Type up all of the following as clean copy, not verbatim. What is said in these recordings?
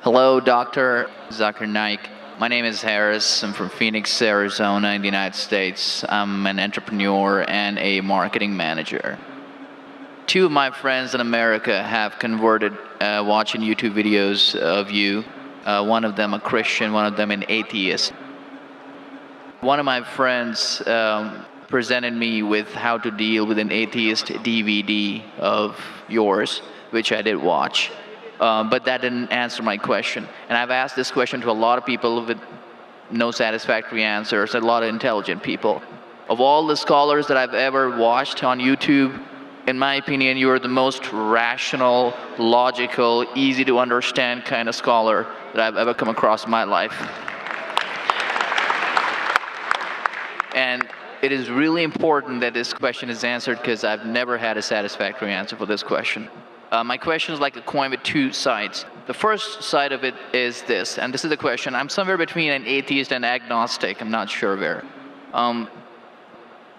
Hello, Dr. Zakir Naik. My name is Harris. I'm from Phoenix, Arizona, in the United States. I'm an entrepreneur and a marketing manager. Two of my friends in America have converted watching YouTube videos of you. One of them a Christian, one of them an atheist. One of my friends presented me with how to deal with an atheist DVD of yours, which I did watch. But that didn't answer my question. And I've asked this question to a lot of people with no satisfactory answers, a lot of intelligent people. Of all the scholars that I've ever watched on YouTube, in my opinion, you are the most rational, logical, easy to understand kind of scholar that I've ever come across in my life. And it is really important that this question is answered because I've never had a satisfactory answer for this question. My question is like a coin with two sides. The first side of it is this, and this is the question. I'm somewhere between an atheist and agnostic. I'm not sure where.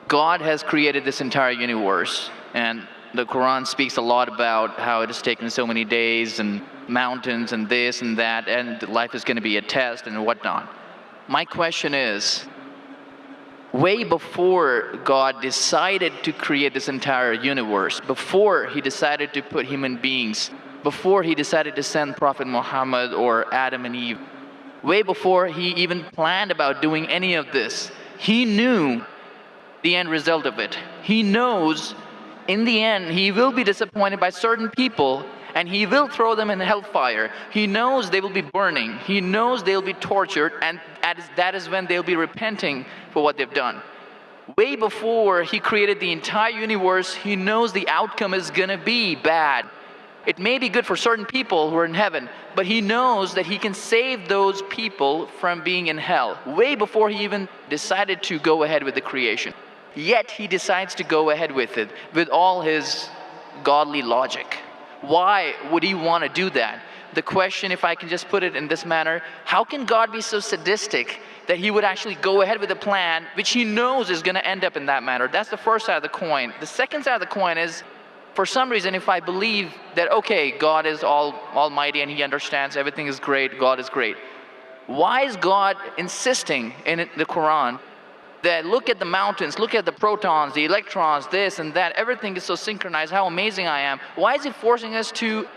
God has created this entire universe, and the Quran speaks a lot about how it has taken so many days and mountains and this and that, and life is going to be a test and whatnot. My question is, way before God decided to create this entire universe, before he decided to put human beings, before he decided to send Prophet Muhammad or Adam and Eve, way before he even planned about doing any of this, he knew the end result of it. He knows in the end he will be disappointed by certain people and he will throw them in hellfire. He knows they will be burning. He knows they'll be tortured, and that is when they'll be repenting for what they've done. Way before he created the entire universe, he knows the outcome is gonna be bad. It may be good for certain people who are in heaven, but he knows that he can save those people from being in hell. Way before he even decided to go ahead with the creation. Yet he decides to go ahead with it, with all his godly logic. Why would he want to do that? The question, if I can just put it in this manner, how can God be so sadistic that he would actually go ahead with a plan which he knows is going to end up in that manner? That's the first side of the coin. The second side of the coin is, for some reason, if I believe that, okay, God is almighty and he understands everything is great, God is great. Why is God insisting in the Quran that look at the mountains, look at the protons, the electrons, this and that, everything is so synchronized, how amazing I am. Why is he forcing us to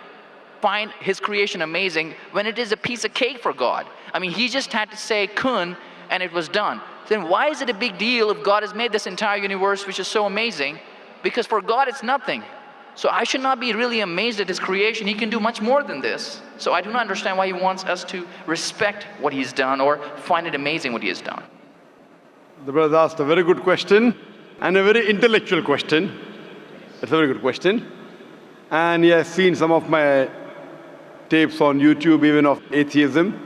find his creation amazing when it is a piece of cake for God? I mean, he just had to say kun and it was done. Then why is it a big deal if God has made this entire universe which is so amazing? Because for God it's nothing. So I should not be really amazed at his creation. He can do much more than this. So I do not understand why he wants us to respect what he's done or find it amazing what he has done. The brother asked a very good question and a very intellectual question. It's a very good question. And he has seen some of my tapes on YouTube, even of atheism.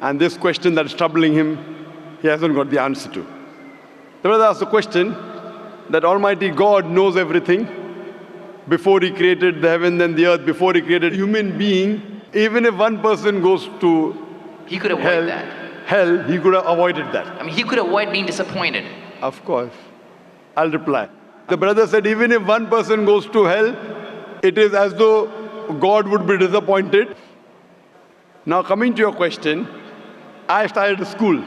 And this question that is troubling him, he hasn't got the answer to. The brother asked the question that Almighty God knows everything before he created the heaven and the earth, before he created human being. Even if one person goes to he could avoid that. Hell, he could have avoided that. I mean, he could avoid being disappointed. Of course. I'll reply. The brother said, even if one person goes to hell, it is as though God would be disappointed. Now coming to your question, I started a school.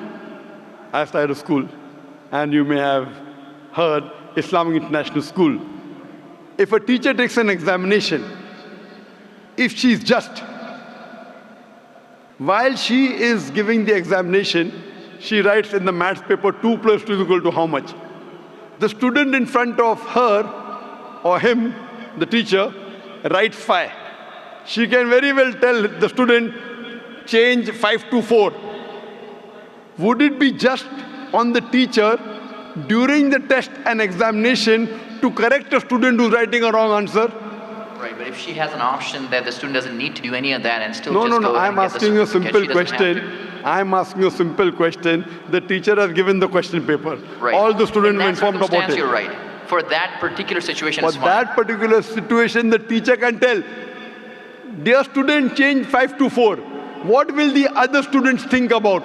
And you may have heard Islamic International School. If a teacher takes an examination, if she is just, while she is giving the examination, she writes in the maths paper 2 plus 2 is equal to how much? The student in front of her or him, the teacher, writes 5. She can very well tell the student, change 5 to 4. Would it be just on the teacher during the test and examination to correct a student who's writing a wrong answer? Right, but if she has an option that the student doesn't need to do any of that and still No, I'm asking you a simple question. I'm asking you a simple question. The teacher has given the question paper. Right. All the students were informed about it. You're right. For that particular situation, For that particular situation, the teacher can tell, dear student, change 5 to 4. What will the other students think about?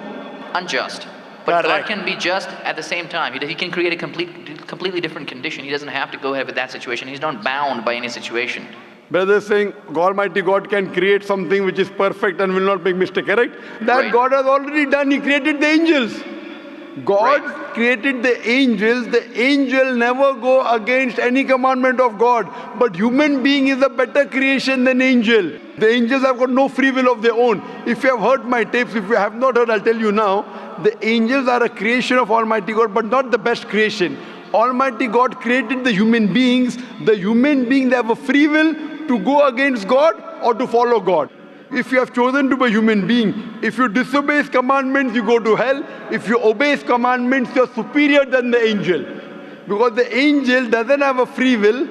Unjust. But God can be just at the same time. He can create a completely different condition. He doesn't have to go ahead with that situation. He's not bound by any situation. Brother saying Almighty God can create something which is perfect and will not make mistake, correct? That Right. God has already done. He created the angels. God Right. created the angels. The angel never go against any commandment of God. But human being is a better creation than angel. The angels have got no free will of their own. If you have heard my tapes, if you have not heard, I'll tell you now. The angels are a creation of Almighty God, but not the best creation. Almighty God created the human beings. The human beings have a free will to go against God or to follow God. If you have chosen to be a human being, if you disobey His commandments, you go to hell. If you obey His commandments, you're superior than the angel. Because the angel doesn't have a free will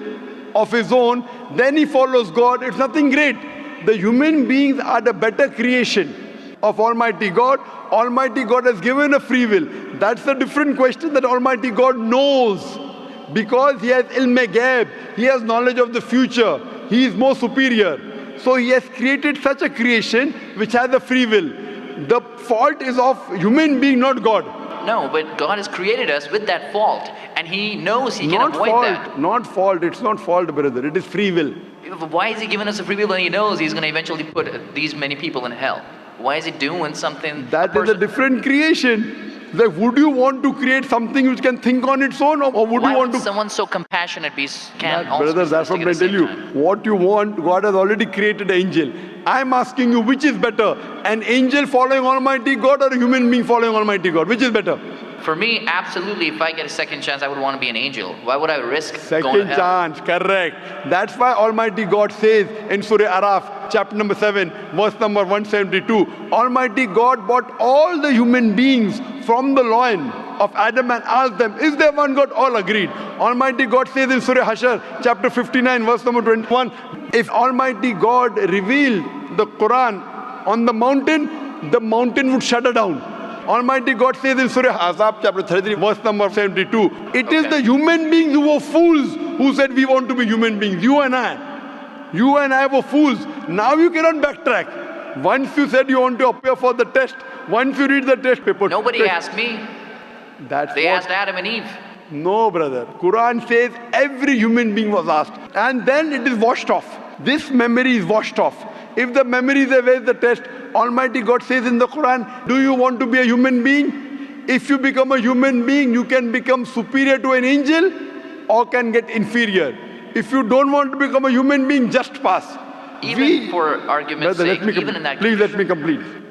of his own, then he follows God. It's nothing great. The human beings are the better creation of Almighty God. Almighty God has given a free will. That's a different question that Almighty God knows. Because He has ilm ghaib, He has knowledge of the future. He is more superior. So He has created such a creation which has a free will. The fault is of human being, not God. No, but God has created us with that fault, and He knows He can Not avoid fault, that. not fault. It's not fault, brother. It is free will. Why is He giving us a free will when He knows He's going to eventually put these many people in hell? Why is He doing something? That is a person- different creation. Like, would you want to create something which can think on its own, or would Why you want would to? someone so compassionate can That, also brother, be that's what sadistic I at the tell you. same time? What you want, God has already created an angel. I'm asking you, which is better? An angel following Almighty God or a human being following Almighty God? Which is better? For me, absolutely, if I get a second chance, I would want to be an angel. Why would I risk going to Second hell? chance, correct. That's why Almighty God says in Surah Araf, chapter number 7, verse number 172, Almighty God brought all the human beings from the loin of Adam and asked them, is there one God? All agreed. Almighty God says in Surah Hashar, chapter 59, verse number 21, if Almighty God revealed the Quran on the mountain would shudder down. Almighty God says in Surah Ahzab, chapter 33, verse number 72, it is the human beings who were fools who said we want to be human beings. You and I were fools. Now you cannot backtrack. Once you said you want to appear for the test, once you read the test paper. Nobody asked me. That's They what. asked Adam and Eve. No, brother. Quran says every human being was asked. And then it is washed off. This memory is washed off. If the memory is away, the test, Almighty God says in the Quran, do you want to be a human being? If you become a human being, you can become superior to an angel or can get inferior. If you don't want to become a human being, just pass. Even for argument's Brother, sake, even in that please let condition. me complete.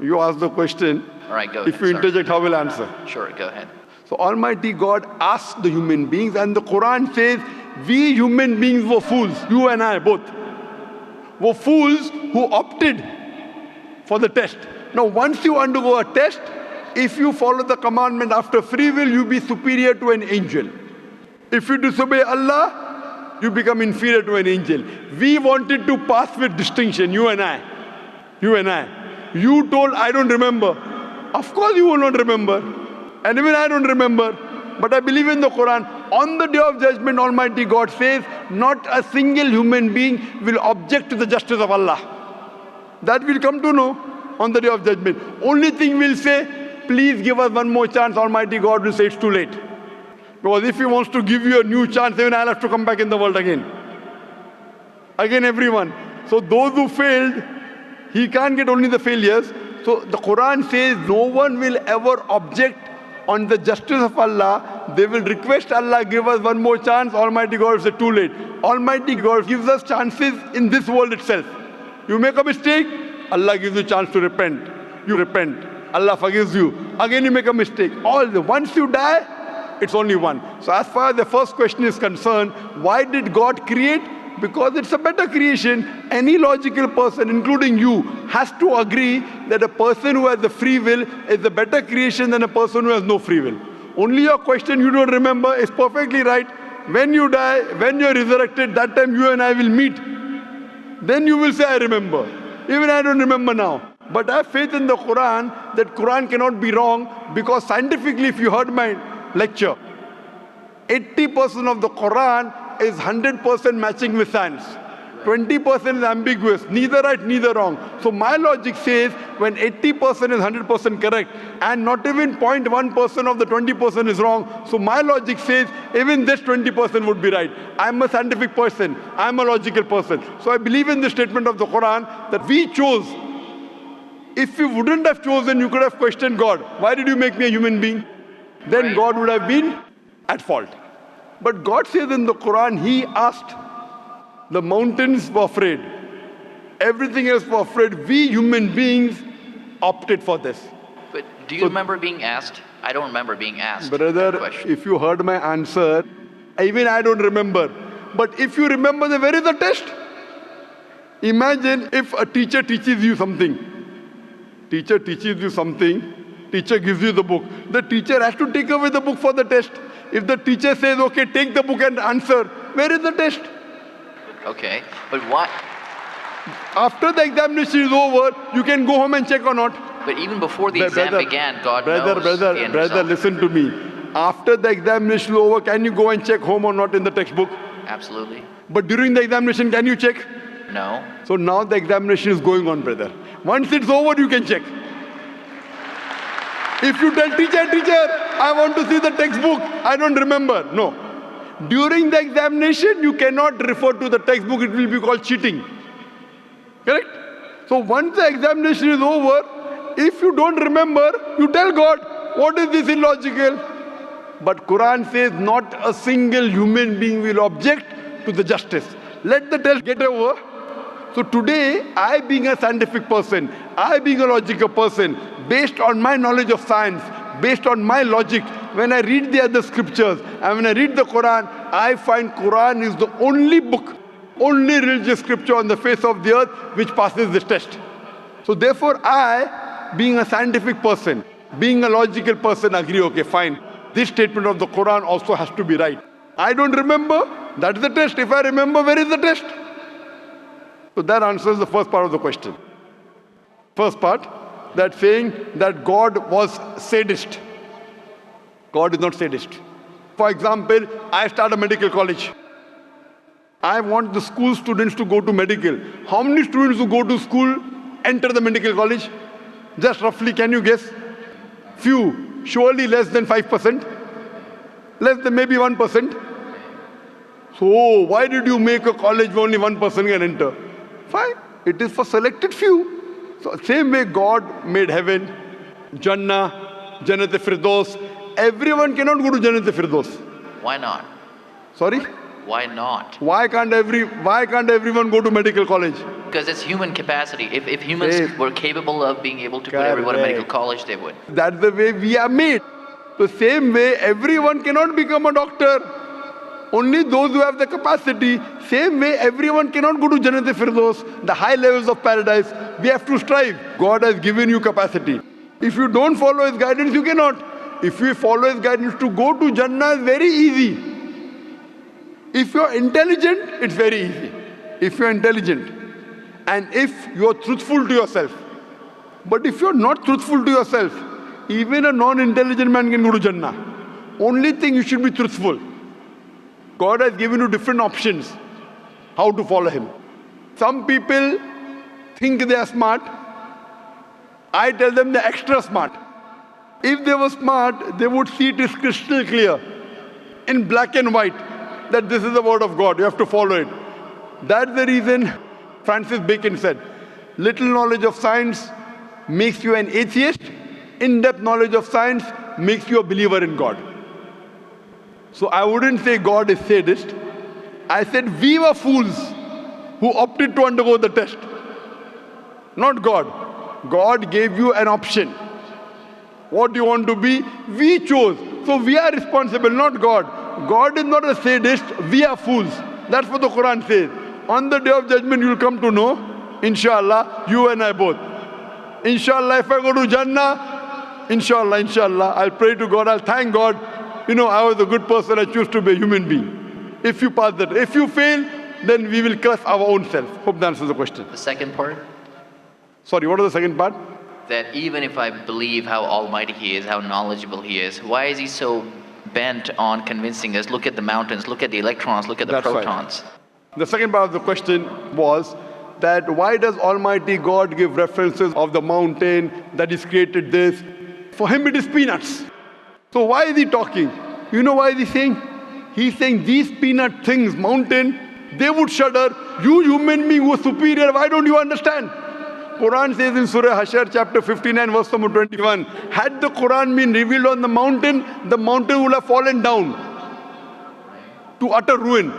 You ask the question. All right, go If ahead. you sorry. interject, how will I answer? Sure, go ahead. So Almighty God asked the human beings, and the Quran says, we human beings were fools, you and I both, were fools who opted for the test. Now once you undergo a test, if you follow the commandment after free will, you be superior to an angel. If you disobey Allah, you become inferior to an angel. We wanted to pass with distinction, you and I. You told, I don't remember. Of course you will not remember. And even I don't remember. But I believe in the Quran. On the day of judgment, Almighty God says, not a single human being will object to the justice of Allah. That we'll come to know on the day of judgment. Only thing we'll say, please give us one more chance. Almighty God will say it's too late. Because if He wants to give you a new chance, even I'll have to come back in the world again. Again, everyone. So those who failed, He can't get only the failures. So the Quran says no one will ever object on the justice of Allah. They will request Allah, give us one more chance. Almighty God will say too late. Almighty God gives us chances in this world itself. You make a mistake, Allah gives you a chance to repent. You repent. Allah forgives you. Again you make a mistake. Once you die, it's only one. So as far as the first question is concerned, why did God create? Because it's a better creation. Any logical person, including you, has to agree that a person who has the free will is a better creation than a person who has no free will. Only your question you don't remember is perfectly right. When you die, when you're resurrected, that time you and I will meet. Then you will say, I remember. Even I don't remember now. But I have faith in the Quran that Quran cannot be wrong, because scientifically, if you heard my lecture, 80% of the Quran is 100% matching with science. 20% is ambiguous, neither right, neither wrong. So my logic says when 80% is 100% correct and not even 0.1% of the 20% is wrong, so my logic says even this 20% would be right. I'm a scientific person, I'm a logical person. So I believe in the statement of the Quran that we chose. If you wouldn't have chosen, you could have questioned God. Why did you make me a human being? Then God would have been at fault. But God says in the Quran, He asked. The mountains were afraid. Everything else was afraid. We human beings opted for this. But do you remember being asked? I don't remember being asked that Brother, question. if you heard my answer, even I don't remember. But if you remember, then where is the test? Imagine if a teacher teaches you something. Teacher teaches you something. Teacher gives you the book. The teacher has to take away the book for the test. If the teacher says, okay, take the book and answer, where is the test? Okay, but why? After the examination is over, you can go home and check or not. But even before the exam began, God knows the end Brother, result. listen to me. After the examination is over, can you go and check home or not in the textbook? Absolutely. But during the examination, can you check? No. So now the examination is going on, brother. Once it's over, you can check. If you tell teacher, I want to see the textbook, I don't remember. No. During the examination, you cannot refer to the textbook, it will be called cheating. Correct? So once the examination is over, if you don't remember, you tell God, what is this illogical? But Quran says not a single human being will object to the justice. Let the test get over. So today, I being a scientific person, I being a logical person, based on my knowledge of science, based on my logic, when I read the other scriptures and when I read the Quran, I find Quran is the only book, only religious scripture on the face of the earth which passes this test. So therefore I, being a scientific person, being a logical person, agree, okay, fine. This statement of the Quran also has to be right. I don't remember, that is the test. If I remember, where is the test? So that answers the first part of the question. First part, that saying that God was sadist. God is not sadist. For example, I start a medical college. I want the school students to go to medical. How many students who go to school enter the medical college? Just roughly, can you guess? Few. Surely less than 5%. Less than maybe 1%. So why did you make a college where only 1% can enter? Fine. It is for selected few. So same way God made heaven, Jannah, Jannat-e-Firdaus. Everyone cannot go to Jannat-e-Firdaus. Why not? Sorry? Why not? Why can't everyone go to medical college? Because it's human capacity. If humans were capable of being able to put everyone in medical college, they would. That's the way we are made. The same way everyone cannot become a doctor. Only those who have the capacity. Same way everyone cannot go to Jannat-e-Firdaus, the high levels of paradise. We have to strive. God has given you capacity. If you don't follow His guidance, you cannot. If you follow His guidance to go to Jannah, is very easy. If you're intelligent, it's very easy. If you're intelligent and if you're truthful to yourself. But if you're not truthful to yourself, even a non-intelligent man can go to Jannah. Only thing, you should be truthful. God has given you different options how to follow Him. Some people think they are smart. I tell them they're extra smart. If they were smart, they would see it is crystal clear in black and white that this is the word of God. You have to follow it. That's the reason Francis Bacon said, little knowledge of science makes you an atheist. In-depth knowledge of science makes you a believer in God. So I wouldn't say God is sadist. I said we were fools who opted to undergo the test. Not God. God gave you an option. What do you want to be? We chose. So we are responsible, not God. God is not a sadist. We are fools. That's what the Quran says. On the day of judgment, you will come to know, inshallah, you and I both. Inshallah, if I go to Jannah, inshallah, I'll pray to God, I'll thank God. You know, I was a good person, I choose to be a human being. If you pass that, if you fail, then we will curse our own self. Hope that answers the question. The second part? Sorry, what was the second part? That even if I believe how almighty He is, how knowledgeable He is, why is He so bent on convincing us, look at the mountains, look at the electrons, look at the protons? Right. The second part of the question was that why does Almighty God give references of the mountain that He's created this? For Him it is peanuts. So why is He talking? You know why is He saying? He's saying these peanut things, mountain, they would shudder. You human being who are superior, why don't you understand? Quran says in Surah Hashar chapter 59 verse number 21, had the Quran been revealed on the mountain would have fallen down to utter ruin.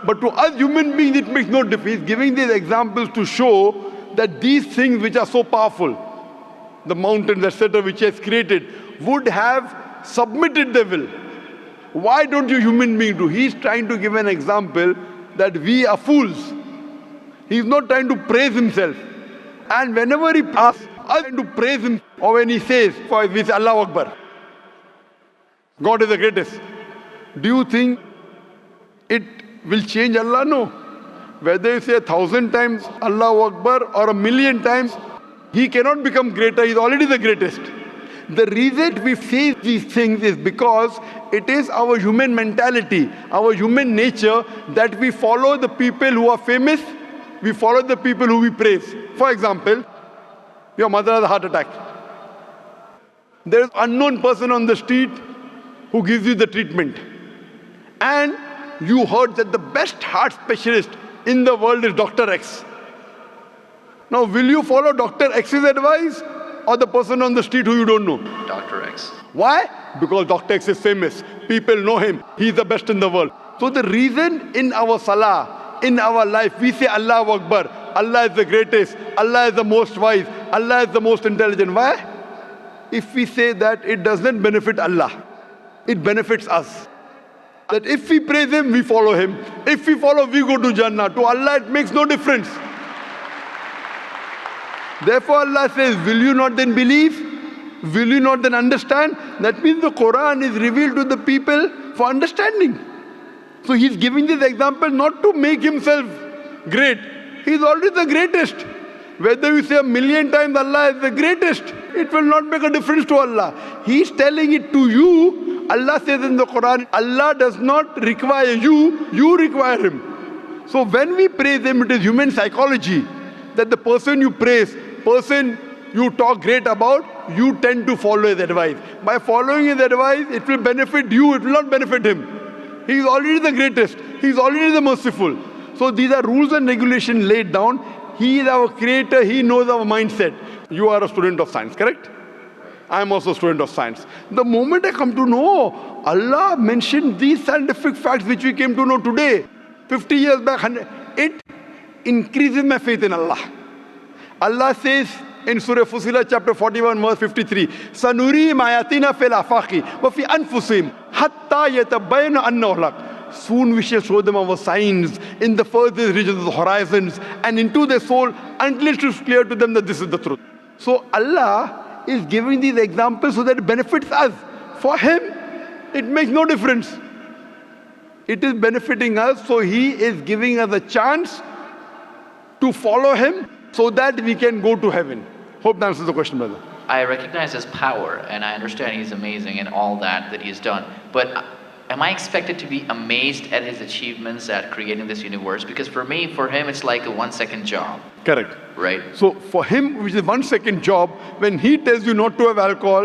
But to us human beings it makes no difference. He's giving these examples to show that these things which are so powerful, the mountains etc. which He has created, would have submitted their will. Why don't you human beings do? He's trying to give an example that we are fools. He's not trying to praise Himself. And whenever He asks us to praise Him, or when He says, for we say Allahu Akbar, God is the greatest. Do you think it will change Allah? No. Whether you say 1,000 times Allahu Akbar or 1,000,000 times, He cannot become greater. He's already the greatest. The reason we say these things is because it is our human mentality, our human nature, that we follow the people who are famous, we follow the people who we praise. For example, your mother has a heart attack. There is an unknown person on the street who gives you the treatment. And you heard that the best heart specialist in the world is Dr. X. Now, will you follow Dr. X's advice or the person on the street who you don't know? Dr. X. Why? Because Dr. X is famous. People know him. He's the best in the world. So the reason in our salah, in our life, we say Allahu Akbar, Allah is the greatest, Allah is the most wise, Allah is the most intelligent. Why? If we say that, it doesn't benefit Allah. It benefits us. That if we praise Him, we follow Him. If we follow, we go to Jannah. To Allah, it makes no difference. Therefore, Allah says, will you not then believe? Will you not then understand? That means the Quran is revealed to the people for understanding. So He's giving this example not to make Himself great. He's already the greatest. Whether you say 1,000,000 times Allah is the greatest, it will not make a difference to Allah. He's telling it to you. Allah says in the Quran, Allah does not require you, you require Him. So when we praise Him, it is human psychology that the person you praise, person you talk great about, you tend to follow His advice. By following His advice, it will benefit you, it will not benefit Him. He is already the greatest. He is already the merciful. So these are rules and regulations laid down. He is our creator. He knows our mindset. You are a student of science, correct? I am also a student of science. The moment I come to know, Allah mentioned these scientific facts which we came to know today, 50 years back, it increases my faith in Allah. Allah says in Surah Fussilat chapter 41 verse 53, Sanuri mayatina fil afaqi wa fi anfusihim hatta yatabayyana annahu al-haq. Soon we shall show them our signs in the furthest regions of the horizons and into their soul until it is clear to them that this is the truth. So Allah is giving these examples so that it benefits us. For Him, it makes no difference. It is benefiting us, so He is giving us a chance to follow Him so that we can go to heaven. Hope that answers the question, brother. I recognize His power, and I understand He's amazing and all that He's done. But am I expected to be amazed at His achievements at creating this universe? Because for Him, it's like a 1-second job. Correct. Right? So for Him, which is 1-second job, when He tells you not to have alcohol,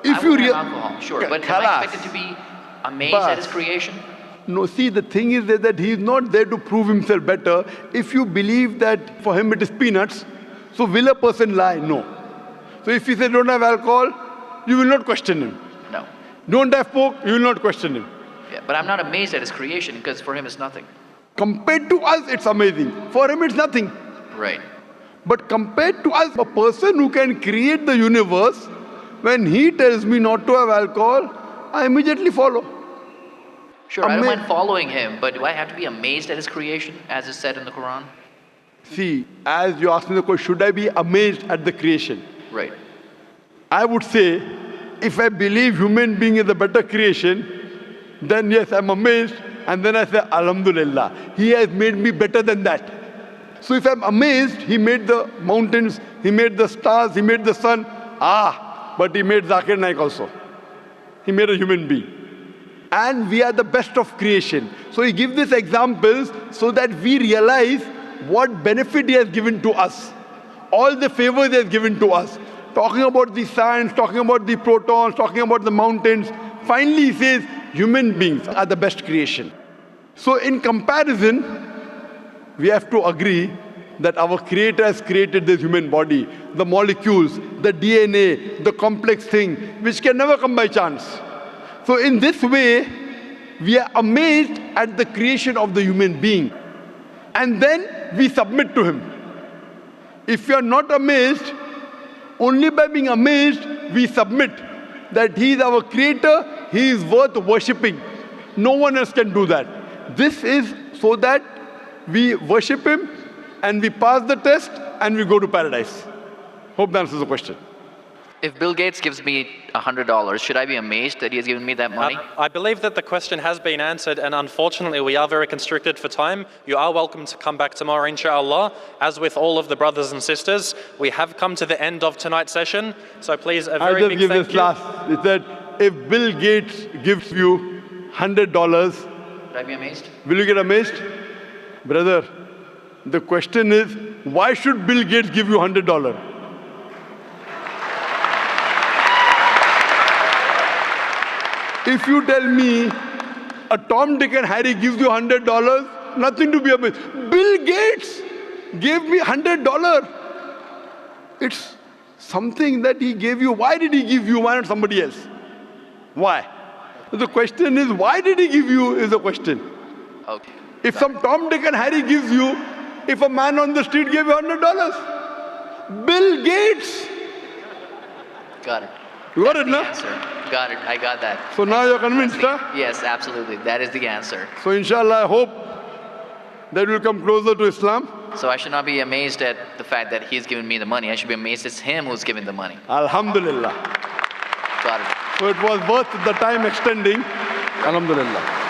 if I you won't have alcohol, sure. But am I expected to be amazed at His creation? No, see, the thing is that He is not there to prove Himself better. If you believe that for Him it is peanuts, so will a person lie? No. So if He says don't have alcohol, you will not question Him. No. Don't have pork, you will not question Him. Yeah, but I'm not amazed at His creation because for Him it's nothing. Compared to us, it's amazing. For Him, it's nothing. Right. But compared to us, a person who can create the universe, when He tells me not to have alcohol, I immediately follow. Sure, I don't mind following Him, but do I have to be amazed at His creation, as is said in the Quran? See, as you asked me the question, should I be amazed at the creation? Right. I would say, if I believe human being is a better creation, then yes, I'm amazed, and then I say, Alhamdulillah, He has made me better than that. So if I'm amazed, He made the mountains, He made the stars, He made the sun, but He made Zakir Naik also. He made a human being. and we are the best of creation. So he gives these examples so that we realize what benefit he has given to us, all the favors he has given to us. Talking about the science, talking about the protons, talking about the mountains. Finally, he says human beings are the best creation. So in comparison, we have to agree that our Creator has created this human body, the molecules, the DNA, the complex thing, which can never come by chance. So in this way, we are amazed at the creation of the human being. And then we submit to him. If you are not amazed, only by being amazed, we submit that he is our Creator, he is worth worshipping. No one else can do that. This is so that we worship him and we pass the test and we go to paradise. Hope that answers the question. If Bill Gates gives me $100, should I be amazed that he has given me that money? I believe that the question has been answered, and unfortunately we are very constricted for time. You are welcome to come back tomorrow, inshallah. As with all of the brothers and sisters, we have come to the end of tonight's session, so please a very big thank you. Last. It said, if Bill Gates gives you $100, Should I be amazed? Will you get amazed? Brother, the question is, why should Bill Gates give you $100? If you tell me a Tom, Dick and Harry gives you $100, nothing to be amazed. Bill Gates gave me $100. It's something that he gave you. Why did he give you? Why not somebody else? Why? The question is, why did he give you is the question. Okay. If some Tom, Dick and Harry gives you, if a man on the street gave you $100, Bill Gates. Got it. You got That's it, the no? answer. Got it. I got that. So now you're convinced, huh? Yes, absolutely. That is the answer. So inshallah, I hope that we'll come closer to Islam. So I should not be amazed at the fact that he's given me the money. I should be amazed it's him who's giving the money. Alhamdulillah. Got it. So it was worth the time extending. Alhamdulillah.